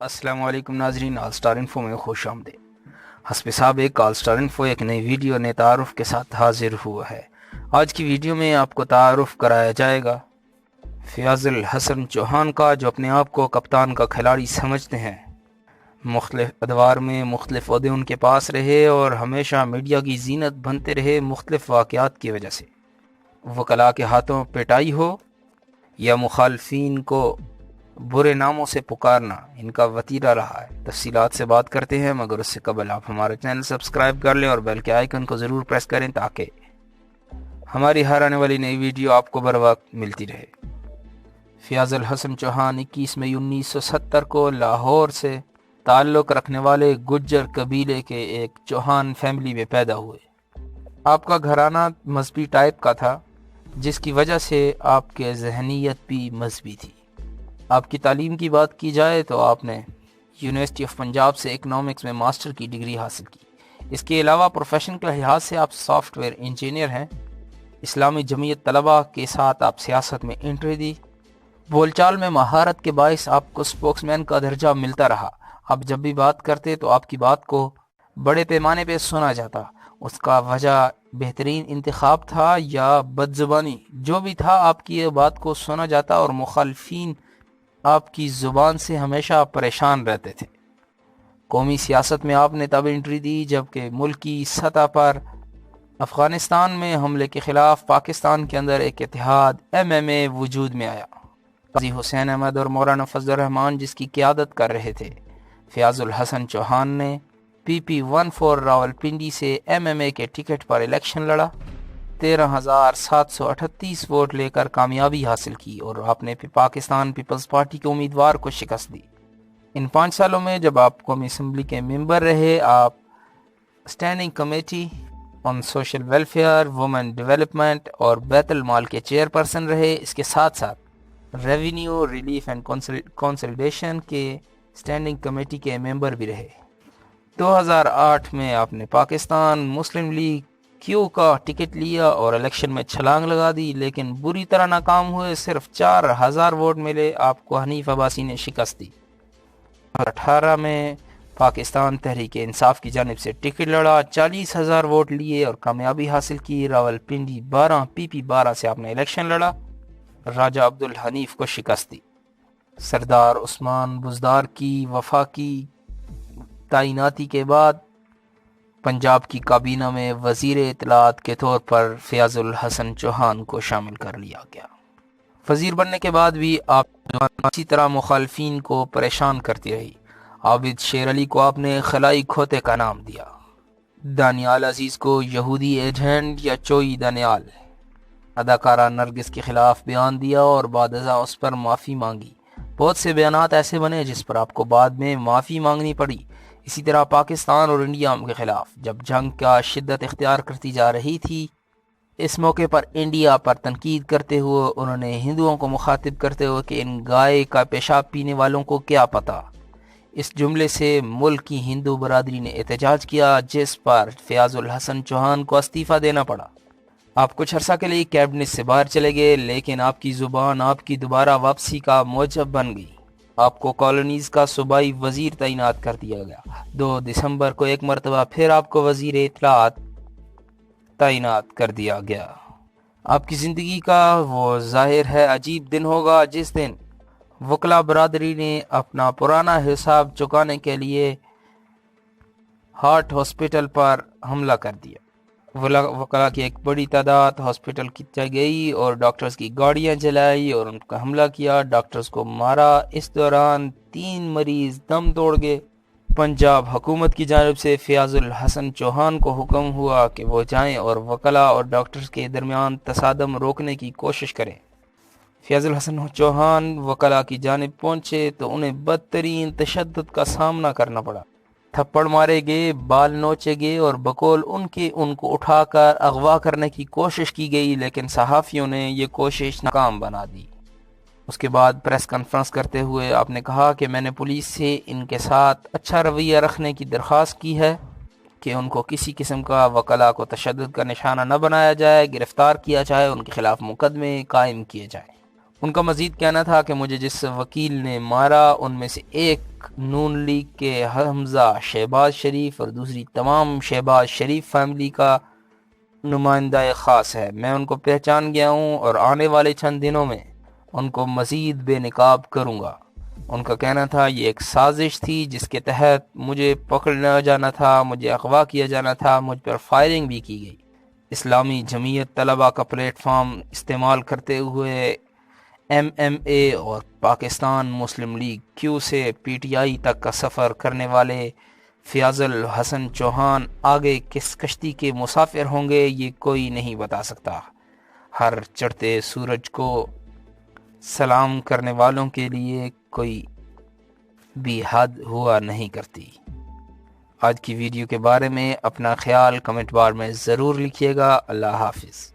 السلام علیکم ناظرین، آل سٹار انفو میں خوش آمدید۔ حسب سابق آل سٹار انفو ایک نئی ویڈیو نئے تعارف کے ساتھ حاضر ہوا ہے۔ آج کی ویڈیو میں آپ کو تعارف کرایا جائے گا فیاض الحسن چوہان کا، جو اپنے آپ کو کپتان کا کھلاڑی سمجھتے ہیں۔ مختلف ادوار میں مختلف عہدے ان کے پاس رہے اور ہمیشہ میڈیا کی زینت بنتے رہے مختلف واقعات کی وجہ سے۔ وکلاء کے ہاتھوں پٹائی ہو یا مخالفین کو برے ناموں سے پکارنا، ان کا وتیرہ رہا ہے۔ تفصیلات سے بات کرتے ہیں، مگر اس سے قبل آپ ہمارا چینل سبسکرائب کر لیں اور بیل کے آئیکن کو ضرور پریس کریں تاکہ ہماری ہر آنے والی نئی ویڈیو آپ کو بر وقت ملتی رہے۔ فیاض الحسن چوہان 21 مئی 1970 کو لاہور سے تعلق رکھنے والے گجر قبیلے کے ایک چوہان فیملی میں پیدا ہوئے۔ آپ کا گھرانہ مذہبی ٹائپ کا تھا، جس کی وجہ سے آپ کے ذہنیت بھی مذہبی تھی۔ آپ کی تعلیم کی بات کی جائے تو آپ نے یونیورسٹی آف پنجاب سے اکنامکس میں ماسٹر کی ڈگری حاصل کی۔ اس کے علاوہ پروفیشن کے لحاظ سے آپ سافٹ ویئر انجینئر ہیں۔ اسلامی جمعیت طلبہ کے ساتھ آپ سیاست میں انٹری دی۔ بول چال میں مہارت کے باعث آپ کو اسپوکس مین کا درجہ ملتا رہا۔ آپ جب بھی بات کرتے تو آپ کی بات کو بڑے پیمانے پہ سنا جاتا۔ اس کا وجہ بہترین انتخاب تھا یا بد زبانی، جو بھی تھا آپ کی یہ بات کو سنا جاتا اور مخالفین آپ کی زبان سے ہمیشہ پریشان رہتے تھے۔ قومی سیاست میں آپ نے تب انٹری دی جبکہ ملکی سطح پر افغانستان میں حملے کے خلاف پاکستان کے اندر ایک اتحاد MMA وجود میں آیا۔ قاضی حسین احمد اور مولانا فضل الرحمان جس کی قیادت کر رہے تھے۔ فیاض الحسن چوہان نے PP14 راولپنڈی سے MMA کے ٹکٹ پر الیکشن لڑا، 13,738 ووٹ لے کر کامیابی حاصل کی اور آپ نے پاکستان پیپلز پارٹی کے امیدوار کو شکست دی۔ ان 5 سالوں میں جب آپ قومی اسمبلی کے ممبر رہے، آپ standing committee on social welfare, women development اور بیت المال کے چیئرپرسن رہے۔ اس کے ساتھ ساتھ ریونیو ریلیف اینڈ کنسولیڈیشن کے اسٹینڈنگ کمیٹی کے ممبر بھی رہے۔ 2008 میں آپ نے پاکستان مسلم لیگ کیو کا ٹکٹ لیا اور الیکشن میں چھلانگ لگا دی، لیکن بری طرح ناکام ہوئے۔ صرف 4,000 ووٹ ملے۔ آپ کو حنیف عباسی نے شکست دی۔ 2018 میں پاکستان تحریک انصاف کی جانب سے ٹکٹ لڑا، 40,000 ووٹ لیے اور کامیابی حاصل کی۔ راولپنڈی 12 PP12 سے آپ نے الیکشن لڑا، راجہ عبدالحنیف کو شکست دی۔ سردار عثمان بزدار کی وفاقی تعیناتی کے بعد پنجاب کی کابینہ میں وزیر اطلاعات کے طور پر فیاض الحسن چوہان کو شامل کر لیا گیا۔ وزیر بننے کے بعد بھی آپ اسی طرح مخالفین کو پریشان کرتی رہی۔ عابد شیر علی کو آپ نے خلائی کھوتے کا نام دیا، دانیال عزیز کو یہودی ایجنٹ یا چوئی دانیال، اداکارہ نرگس کے خلاف بیان دیا اور بعد ازاں اس پر معافی مانگی۔ بہت سے بیانات ایسے بنے جس پر آپ کو بعد میں معافی مانگنی پڑی۔ اسی طرح پاکستان اور انڈیا کے خلاف جب جنگ کا شدت اختیار کرتی جا رہی تھی، اس موقع پر انڈیا پر تنقید کرتے ہوئے انہوں نے ہندوؤں کو مخاطب کرتے ہوئے کہ ان گائے کا پیشاب پینے والوں کو کیا پتہ، اس جملے سے ملک کی ہندو برادری نے احتجاج کیا، جس پر فیاض الحسن چوہان کو استعفیٰ دینا پڑا۔ آپ کچھ عرصہ کے لیے کیبنٹ سے باہر چلے گئے، لیکن آپ کی زبان آپ کی دوبارہ واپسی کا موجب بن گئی۔ آپ کو کالونیز کا صوبائی وزیر تعینات کر دیا گیا۔ 2 دسمبر کو ایک مرتبہ پھر آپ کو وزیر اطلاعات تعینات کر دیا گیا۔ آپ کی زندگی کا وہ ظاہر ہے عجیب دن ہوگا جس دن وکلا برادری نے اپنا پرانا حساب چکانے کے لیے ہارٹ ہاسپٹل پر حملہ کر دیا۔ وکلا کی ایک بڑی تعداد ہاسپٹل کی گئی اور ڈاکٹرز کی گاڑیاں جلائی اور ان کا حملہ کیا، ڈاکٹرز کو مارا۔ اس دوران 3 مریض دم توڑ گئے۔ پنجاب حکومت کی جانب سے فیاض الحسن چوہان کو حکم ہوا کہ وہ جائیں اور وکلا اور ڈاکٹرز کے درمیان تصادم روکنے کی کوشش کریں۔ فیاض الحسن چوہان وکلا کی جانب پہنچے تو انہیں بدترین تشدد کا سامنا کرنا پڑا۔ تھپڑ مارے گئے، بال نوچے گئے اور بقول ان کو اٹھا کر اغوا کرنے کی کوشش کی گئی، لیکن صحافیوں نے یہ کوشش ناکام بنا دی۔ اس کے بعد پریس کانفرنس کرتے ہوئے آپ نے کہا کہ میں نے پولیس سے ان کے ساتھ اچھا رویہ رکھنے کی درخواست کی ہے کہ ان کو کسی قسم کا وکلا کو تشدد کا نشانہ نہ بنایا جائے، گرفتار کیا جائے، ان کے خلاف مقدمے قائم کیے جائیں۔ ان کا مزید کہنا تھا کہ مجھے جس وکیل نے مارا ان میں سے ایک نون لیگ کے حمزہ شہباز شریف اور دوسری تمام شہباز شریف فیملی کا نمائندہ خاص ہے۔ میں ان کو پہچان گیا ہوں اور آنے والے چند دنوں میں ان کو مزید بے نقاب کروں گا۔ ان کا کہنا تھا یہ ایک سازش تھی جس کے تحت مجھے پکڑنا جانا تھا، مجھے اغوا کیا جانا تھا، مجھ پر فائرنگ بھی کی گئی۔ اسلامی جمعیت طلبہ کا پلیٹ فارم استعمال کرتے ہوئے MMA اور پاکستان مسلم لیگ کیو سے PTI تک کا سفر کرنے والے فیاض الحسن چوہان آگے کس کشتی کے مسافر ہوں گے یہ کوئی نہیں بتا سکتا۔ ہر چڑھتے سورج کو سلام کرنے والوں کے لیے کوئی بھی حد ہوا نہیں کرتی۔ آج کی ویڈیو کے بارے میں اپنا خیال کمنٹ بار میں ضرور لکھیے گا۔ اللہ حافظ۔